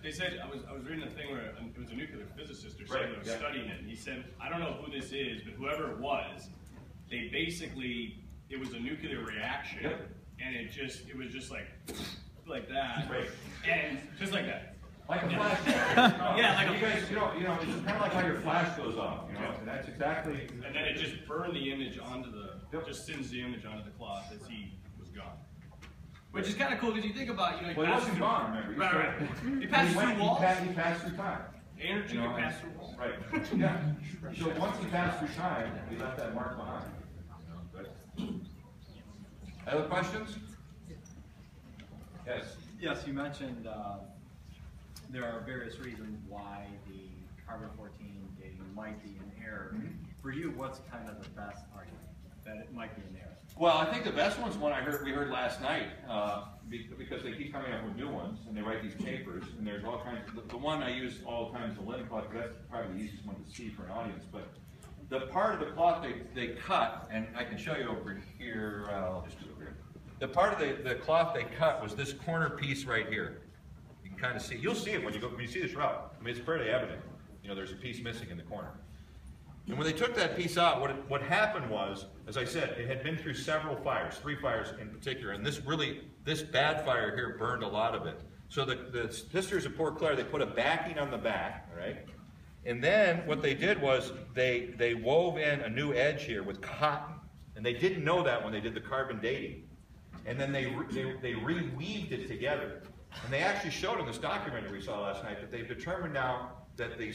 they said I was reading a thing where it was a nuclear physicist or something that was studying it, and he said, I don't know who this is, but whoever it was, they basically, it was a nuclear reaction, and it was just like that, and just like that. Like a flash. Yeah, like you guys, you know, it's kind of like how your flash goes off, you know, and that's exactly. And then it just burned the image onto just sends the image onto the cloth as he was gone. Which is kind of cool because you think about, you know, well, he wasn't gone, remember? Right. He passed through walls. He passed through time. Energy can pass through walls. Right. Yeah. So once he passed through time, he left that mark behind. Other questions? Yes. Yes, you mentioned there are various reasons why the carbon-14 dating might be in error. For you, what's kind of the best argument that it might be in error? Well, I think the best one's one we heard last night, because they keep coming up with new ones, and they write these papers, and there's all kinds of, the one I use all the time is the linen cloth, because that's probably the easiest one to see for an audience, but the part of the cloth they cut, and I can show you over here, I'll just do it over here. The part of the cloth they cut was this corner piece right here. You can kind of see, you'll see it when you see the shroud. I mean, it's fairly evident. You know, there's a piece missing in the corner. And when they took that piece out, what happened was, as I said, it had been through several fires, 3 fires in particular, and this bad fire here burned a lot of it. So the Sisters of Poor Clare, they put a backing on the back, all right? And then what they did was they wove in a new edge here with cotton, and they didn't know that when they did the carbon dating. And then they reweaved it together. And they actually showed in this documentary we saw last night that they've determined now that the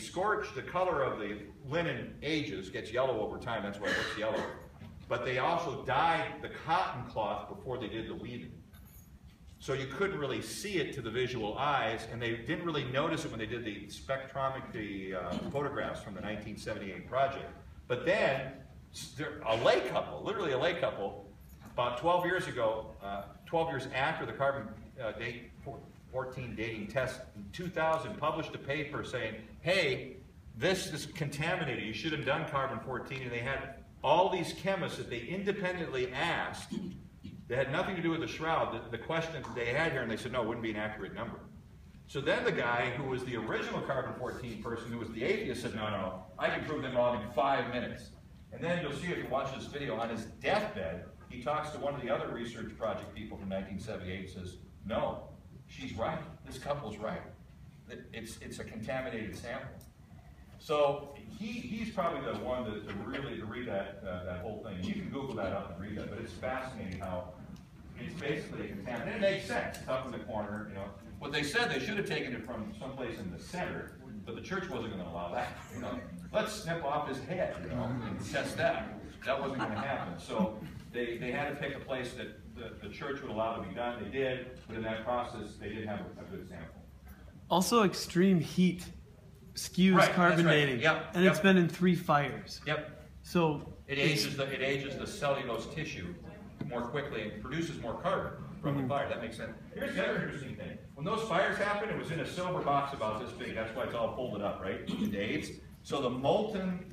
color of the linen ages, gets yellow over time, that's why it looks yellow. But they also dyed the cotton cloth before they did the weaving. So you couldn't really see it to the visual eyes, and they didn't really notice it when they did the spectrometry photographs from the 1978 project. But then, a lay couple, literally a lay couple, about 12 years ago, 12 years after the carbon 14 dating test in 2000, published a paper saying, hey, this is contaminated, you should have done carbon 14, and they had all these chemists that they independently asked, they had nothing to do with the shroud, the questions that they had here, and they said, no, it wouldn't be an accurate number. So then the guy who was the original carbon 14 person, who was the atheist, said, no, I can prove them wrong in 5 minutes. And then you'll see if you watch this video, on his deathbed, he talks to one of the other research project people from 1978 and says, no, she's right. This couple's right. It's a contaminated sample. So he's probably the one to really read that whole thing. You can Google that up and read that, but it's fascinating how it's basically a contaminant. It makes sense. It's up in the corner, you know. What they said, they should have taken it from someplace in the center, but the church wasn't going to allow that. You know, let's snip off his head, you know, and test that. That wasn't going to happen. So they had to pick a place that the church would allow to be done. They did, but in that process, they didn't have a good sample. Also, extreme heat skews carbon dating, and it's been in 3 fires. So it ages the cellulose tissue more quickly and produces more carbon from the fire. That makes sense. Here's the other interesting thing. When those fires happened, it was in a silver box about this big. That's why it's all folded up, right? Into eighths. So the molten,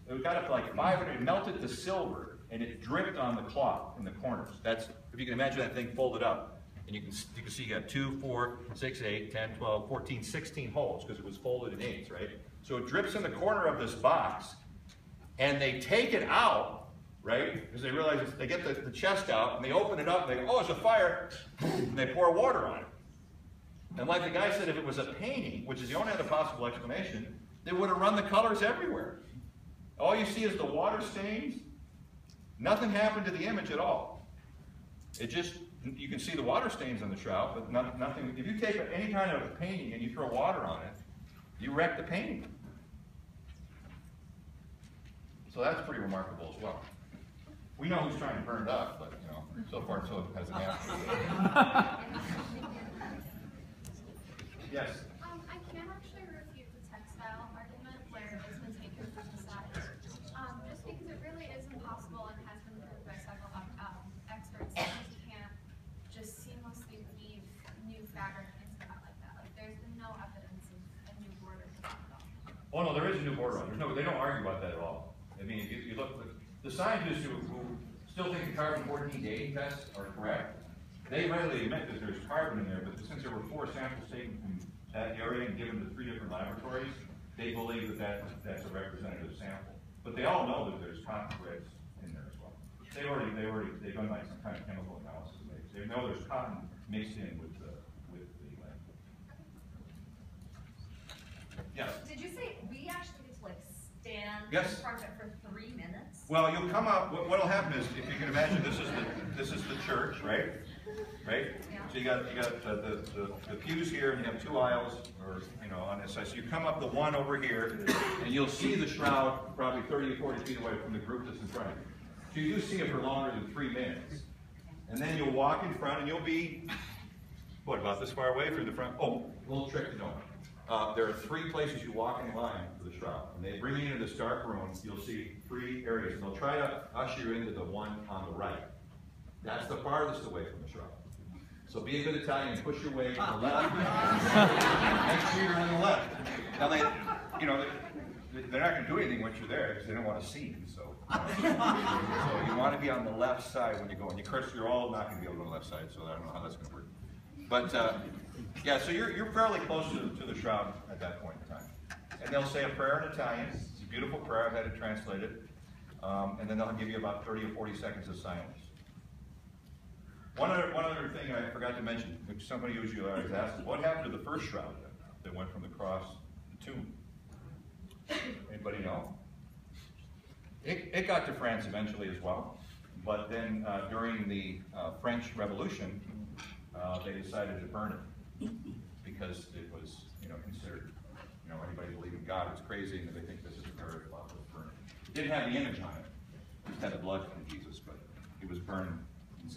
it got up to like 500, it melted the silver, and it dripped on the cloth in the corners. That's, if you can imagine that thing folded up, and you can see you got 2, 4, 6, 8, 10, 12, 14, 16 holes, because it was folded in eighths, right? So it drips in the corner of this box, and they take it out, right? Because they realize they get the chest out, and they open it up, and they go, oh, it's a fire, and they pour water on it. And like the guy said, if it was a painting, which is the only other possible explanation, they would have run the colors everywhere. All you see is the water stains. Nothing happened to the image at all. It just, you can see the water stains on the shroud, but nothing. If you take any kind of painting and you throw water on it, you wreck the painting. So that's pretty remarkable as well. We know who's trying to burn it up, but you know, so far so it hasn't happened. Yes? I can't actually refute the textile argument where it's been taken from the side. Just because it really is impossible and has been proved by several experts that you can't just seamlessly weave new fabric into that like that. Like there's been no evidence of a new border at all. Oh no, there is a new border on. They don't argue about that at all. I mean, if you look, the scientists who still think the carbon-14 dating tests are correct, they readily admit that there's carbon in there, but since there were 4 samples taken from that area and give them to 3 different laboratories, they believe that that's a representative sample. But they all know that there's cotton threads in there as well. They've done like some kind of chemical analysis. They know there's cotton mixed in with the land. Yes. Did you say we actually get to like stand Yes. in front of it for 3 minutes? Well, you'll come up. What'll happen is, if you can imagine, this is the church, right? Right. Yeah. So you got the pews here, and you have 2 aisles, or on this side. So you come up the one over here, and you'll see the shroud probably 30 or 40 feet away from the group that's in front of you. So you do see it for longer than 3 minutes, and then you'll walk in front, and you'll be about this far away from the front. Oh, little trick to know. There are 3 places you walk in line for the shroud. When they bring you into this dark room, you'll see 3 areas. And they'll try to usher you into the one on the right. That's the farthest away from the shroud. So be a good Italian, push your way to the left. Make sure you're on the left. Now they're not going to do anything once you're there because they don't want to see you. So you want to be on the left side when you go. And of course, you're all not going to be able to go on the left side. So I don't know how that's going to work. But yeah, so you're fairly close to the shroud at that point in time. And they'll say a prayer in Italian. It's a beautiful prayer. I've had it translated. And then they'll give you about 30 or 40 seconds of silence. One other thing I forgot to mention, which somebody usually always asks, is what happened to the first shroud that went from the cross to the tomb? Anybody know? It got to France eventually as well. But then during the French Revolution, they decided to burn it because it was, considered, anybody believe in God, it's crazy, and they think this is a very lawful burn. It didn't have the image on it. It just had the blood from Jesus, but it was burned in